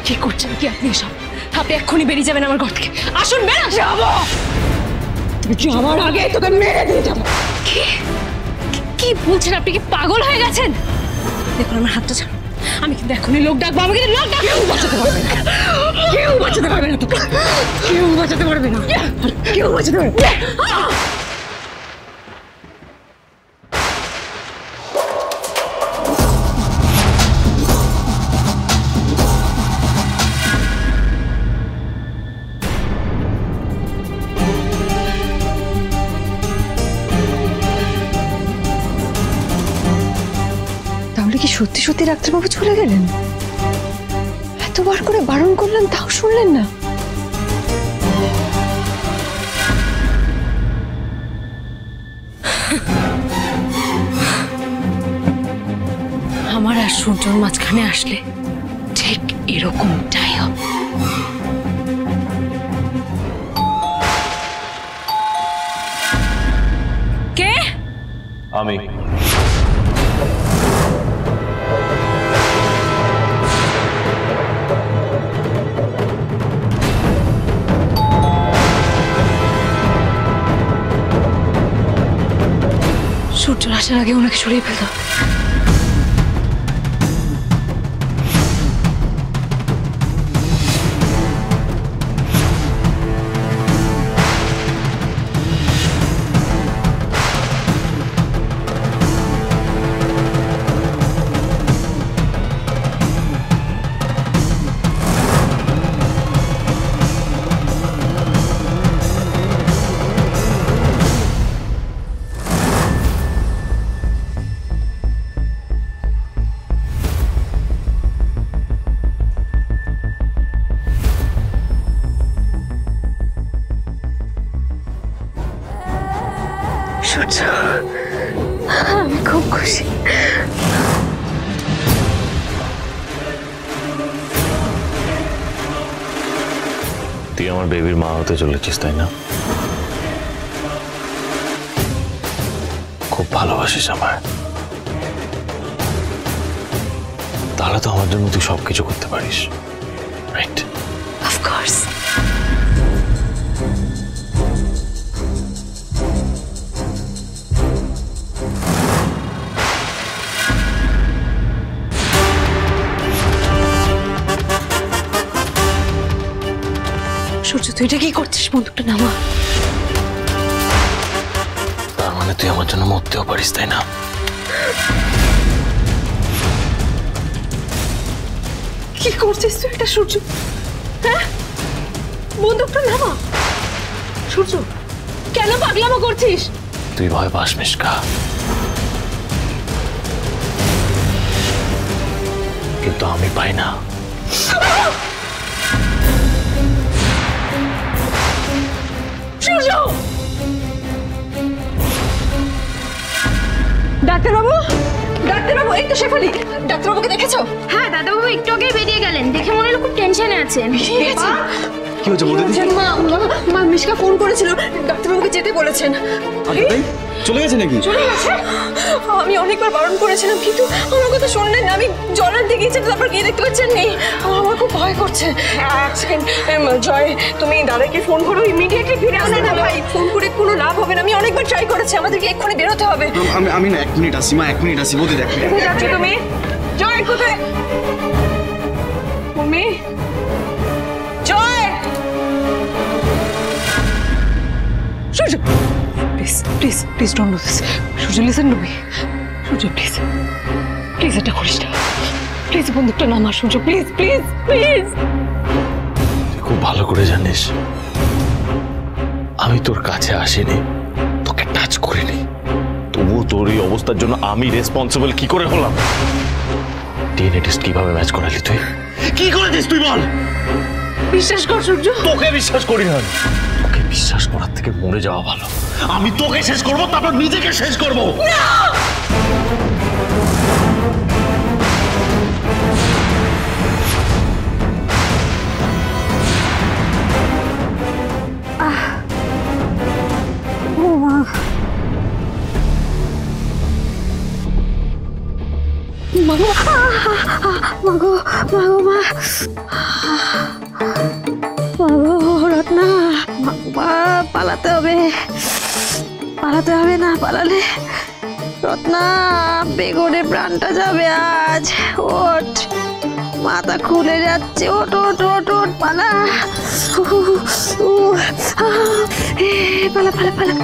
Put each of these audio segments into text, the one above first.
কি করছেন কি আপনি এসব? আপনি এক্ষুনি বেরিয়ে যাবেন আমার ঘর থেকে। আসুন বেরো। যাবো, তুই যাওয়ার আগে তোকে মেরে দিয়ে যাবো। কি বলছেন আপনি? কি পাগল হয়ে গেছেন? দেখুন আমার হাতটা ছাড়ুন। আমি কিন্তু এখনই লোক ডাকবো। আমি কিন্তু লোক ডাকবো। কেউ বাঁচাতে পারবে না, কেউ বাঁচাতে পারবে না তোকে, কেউ বাঁচাতে পারবে না, কেউ বাঁচাতে পারবে না। তাহলে কি সত্যি সত্যি ডাক্তারবাবু চলে গেলেন? এতবার করে বারণ করলাম তাও শুনলেন না। আমার আর সূর্যর মাঝখানে আসলে ঠিক এরকমটাই হবে। কে? আমি। সূর্যর আসার আগে ওনাকে সরিয়ে ফেলতে হবে। সূর্য, আমি খুব খুশি। তুই আমার বেবির মা হতে চলেছিস, তাই না? খুব ভালোবাসিস আমায়। তাহলে তো আমার জন্য তুই সবকিছু করতে পারিস, রাইট? Of course. সূর্য, তুই এটা কি করছিস? বন্দুকটা নামা। তার মানে তুই আমার জন্য মরতেও পারিস, তাই না? কি করছিস তুই এটা সূর্য? হ্যাঁ, বন্দুকটা নামা। সূর্য, কেন পাগলামো করছিস? তুই ভয় পাস মিশকা, কিন্তু আমি পাই না। সূর্য! ডাক্তারবাবু, ডাক্তারবাবু, এই তো শেফালি। ডাক্তারবাবুকে দেখেছো? হ্যাঁ, দাদাবাবু একটু আগেই বেরিয়ে গেলেন। দেখে মনে হলো খুব টেনশনে আছেন। কি হয়েছে বৌদি? মা মিশকা ফোন করেছিল, ডাক্তারবাবুকে যেতে বলেছেন। চলে গেছে নাকি? চলে গেছে। আমি অনেকবার বারণ করেছিলাম কিন্তু আমার কথা শুনলেন না। আমি জল আনতে গিয়েছি, তারপর গিয়ে দেখতে পাচ্ছেন নেই। আমার খুব ভয় করছে। এক সেকেন্ড, জয়, তুমি দাদাকে ফোন করো, ইমিডিয়েটলি ফিরে আসবে। না ভাই, ফোন করে কোনো লাভ হবে না। আমি অনেকবার ট্রাই করেছি, আমাদেরকে এক্ষুনি বেরোতে হবে। আমি না 1 মিনিট আসি মা, 1 মিনিট আসি। বৌদি দেখ, কোথায় যাচ্ছ তুমি? জয় কোথায়? Mummy, Joy! Surya, please please please don't do this. Surya, listen to me. Surya, please please এটা করিস না। প্লিজ বন্দুকটা নামা সূর্য, প্লিজ প্লিজ প্লিজ। তুই খুব ভালো করে জানিস আমি তোর কাছে আসিনি, তোকে টাচ করিনি, তবুও তোর এই অবস্থার জন্য আমি রেসপন্সিবল কি করে হলাম? ডিএনএ টেস্ট কিভাবে ম্যাচ করালি? তুই কি করেছিস তুই বল? বিশ্বাস কর সূর্য। তোকে বিশ্বাস করি না। তোকে বিশ্বাস করার থেকে মরে যাওয়া ভালো। আমি তোকে শেষ করব, তারপর নিজেকে শেষ করব। মামা, মাগো মাগো মা মাগো রত্না মা পালাতে হবে না, পালালে রত্না বেগরে প্রাণটা যাবে আজ। ওঠ, মাথা খুলে যাচ্ছে, ওঠ ওঠ ওঠ ওঠ, পালা পালা পালা পালা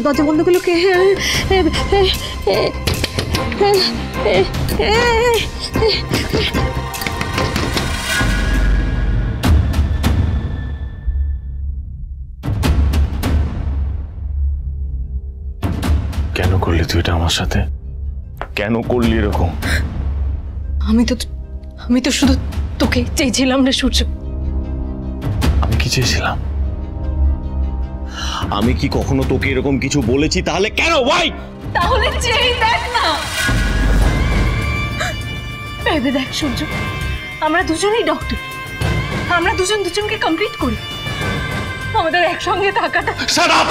দরজা বন্ধ করলো কে? কেন করলি তুই এটা আমার সাথে? কেন করলি এরকম? আমি তো শুধু তোকে চেয়েছিলাম না সূর্য। আমি কি চেয়েছিলাম? আমি কি কখনো তোকে এরকম কিছু বলেছি? তাহলে কেন? ওয়াই? তাহলে চেয়ে দেখ না, ভেবে দেখ সূর্য, আমরা দুজনেই ডক্টর, আমরা দুজনকে কমপ্লিট করি, আমাদের একসঙ্গে থাকাটা। Shut up!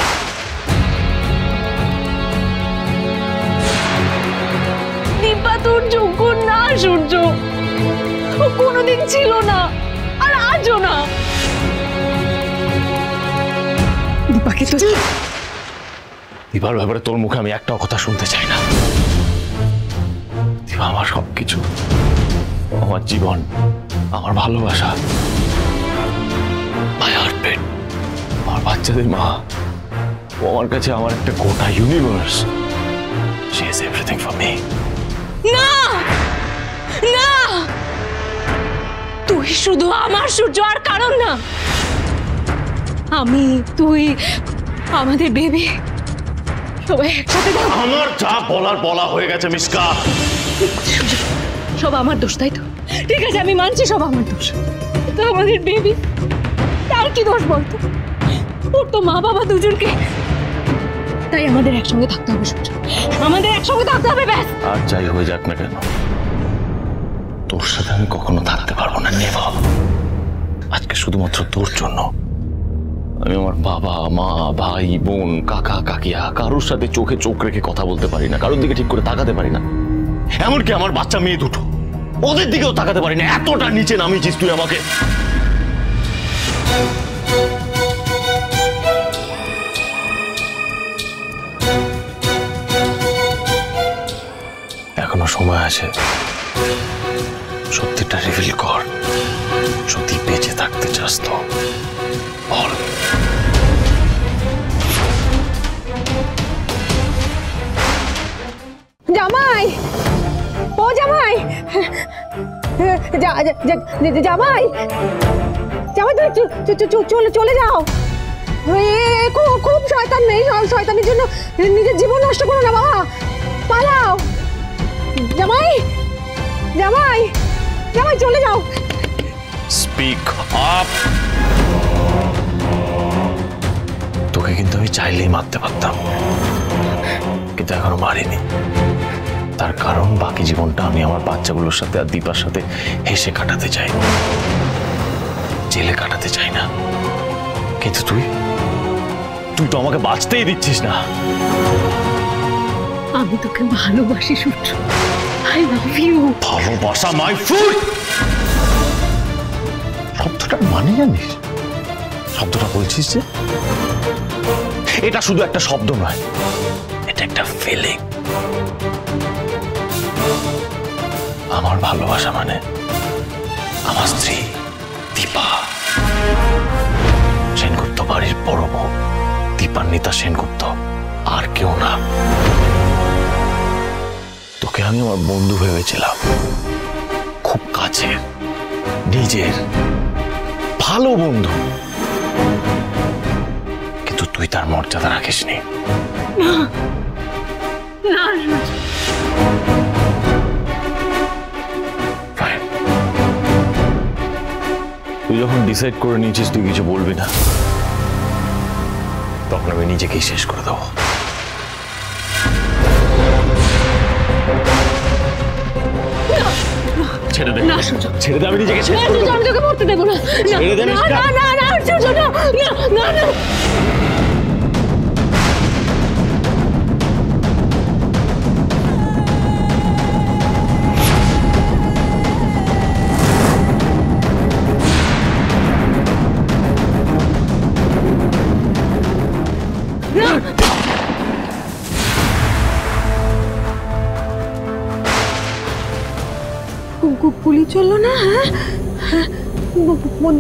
দীপা তোর যোগ্য না সূর্য, ও কোনোদিন ছিল না আর আজও না। দীপাকে তো দীপার ব্যাপারে তোর মুখে আমি একটাও কথা শুনতে চাই না। দীপা আমার সবকিছু, আমার জীবন, আমার ভালোবাসা, মাই হার্টবিট, আমার বাচ্চাদের মা। ও আমার কাছে আমার একটা গোটা universe. She is everything for me. না না, তুই শুধু আমার সূর্য, আর কারণ না। আমি, তুই, আমাদের বেবি, সবাই একসাথে। আমার যা বলার বলা হয়ে গেছে মিশকা। সব আমার দোষ, তাই তো? ঠিক আছে, আমি মানছি সব আমার দোষ। তো আমাদের বেবি, তার কি দোষ বলতো? ওর তো মা বাবা দুজনকে। তাই আমাদের একসঙ্গে থাকতে হবে সূর্য, আমাদের একসঙ্গে থাকতে হবে, ব্যাস। আর যাই হয়ে যাক না কেন, তোর সাথে আমি কখনো থাকতে পারবো না, নেভার। আজকে শুধুমাত্র তোর জন্য আমি আমার বাবা মা ভাই বোন কাকা কাকিয়া কারোর সাথে চোখে চোখ রেখে কথা বলতে পারি না, কারোর দিকে ঠিক করে তাকাতে পারি না। এমনকি আমার বাচ্চা মেয়ে দুটো, ওদের দিকেও তাকাতে পারি না। এতটা নিচে নামিয়েছিস তুই আমাকে। এখনো সময় আছে, সত্যিটা রিভিল কর। সত্যি বেঁচে থাকতে চাস তো বল। জামাই, ও জামাই, জামাই, জামাই তুমি চলে যাও। খুব শয়তান নেই, শয়তানের জন্য নিজের জীবন নষ্ট করো না বাবা, পালাও। জামাই, জামাই, জামাই চলে যাও। Speak up. তোকে কিন্তু আমি চাইলেই মারতে পারতাম, কিন্তু এখনো মারিনি। তার কারণ বাকি জীবনটা আমি আমার বাচ্চাগুলোর সাথে আর দীপার সাথে হেসে কাটাতে চাই, জেলে কাটাতে চাই না। কিন্তু তুই তো আমাকে বাঁচতেই দিচ্ছিস না। আমি তোকে ভালোবাসি সূর্য, আই লাভ ইউ। ভালোবাসা মাই ফুড। শব্দটার মানে জানিস? শব্দটা বলছিস যে, এটা শুধু একটা শব্দ নয়, এটা একটা ফিলিং। আমার ভালোবাসা মানে আমার স্ত্রী দীপা সেনগুপ্ত বাড়ির বড় বউ, দীপান্বিতা সেনগুপ্ত, আর কেউ না। তোকে আমি আমার বন্ধু ভেবেছিলাম, খুব কাছের, নিজের, ভালো বন্ধু, কিন্তু তুই তার মর্যাদা রাখিসনি। তুই যখন ডিসাইড করে নিয়েছিস তুই কিছু বলবি না, তখন আমি নিজেকেই শেষ করে দেবো। ছেড়ে দে, ছেড়ে দে, আমি নিজেকে শেষ করে দেবো। আমি তোকে মরতে দেবো না। ছেড়ে দে, না না না না না না। গুলি চললো না? হ্যাঁ হ্যাঁ,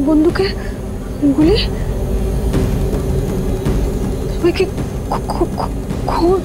বন্দুকে গুলি। তবে কি খুন